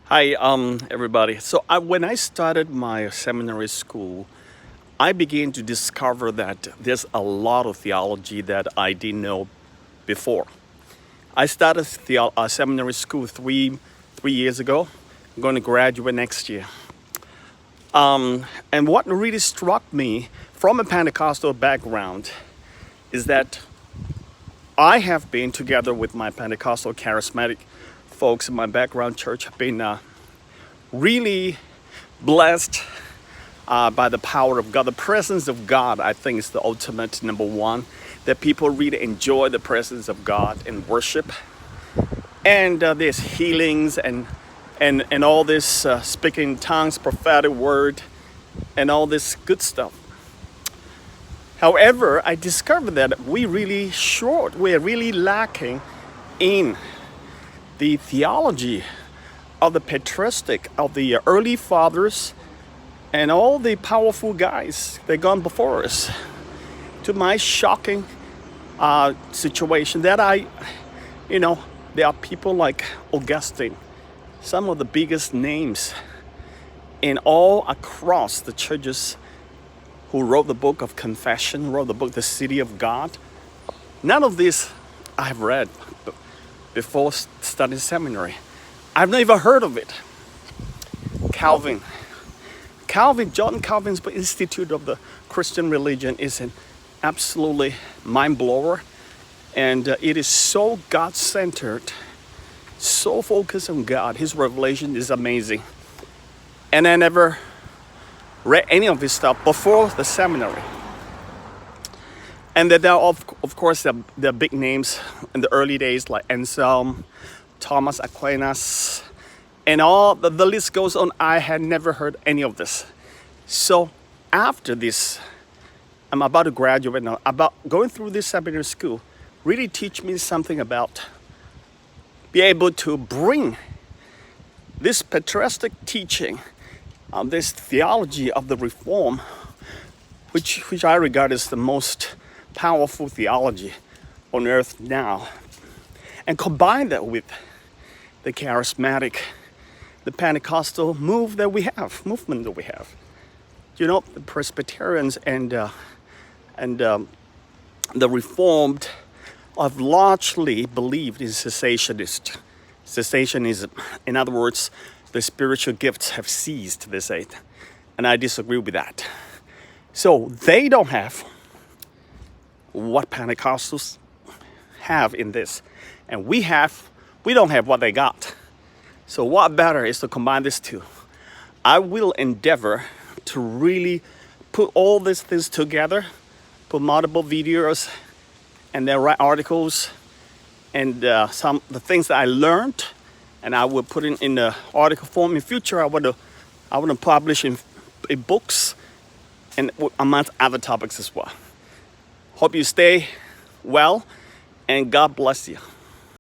Hi, everybody. When I started my seminary school, I began to discover that there's a lot of theology that I didn't know before. I started seminary school three years ago. I'm going to graduate next year. And what really struck me from a Pentecostal background is that I have been together with my Pentecostal charismatic folks in my background church, have been really blessed by the power of God. The presence of God, I think, is the ultimate number one, that people really enjoy the presence of God in worship. And there's healings and all this speaking in tongues, prophetic word, and all this good stuff. However, I discovered that we're really lacking in the theology of the patristic, of the early fathers, and all the powerful guys that gone before us. To my shocking situation, that there are people like Augustine, some of the biggest names in all across the churches, who wrote the book of Confession, wrote the book The City of God. None of this I've read before studying seminary. I've never heard of it. John Calvin's Institute of the Christian Religion is an absolutely mind blower, and it is so God-centered, so focused on God. His revelation is amazing, and I never read any of his stuff before the seminary. And there are, of course, the big names in the early days like Anselm, Thomas Aquinas, and all the list goes on. I had never heard any of this. So after this, I'm about to graduate now. About going through this seminary school really teach me something about be able to bring this patristic teaching, this theology of the Reform, which I regard as the most powerful theology on earth now, and combine that with the charismatic, the Pentecostal movement that we have. You know, the Presbyterians and the Reformed have largely believed in cessationism. In other words, the spiritual gifts have ceased, they say, and I disagree with that. So they don't have what Pentecostals have in this, and we don't have what they got. So what better is to combine these two? I will endeavor to really put all these things together, put multiple videos, and then write articles, and the things that I learned, and I will put in the article form. In future, I want to publish in books and amongst other topics as well. Hope you stay well, and God bless you.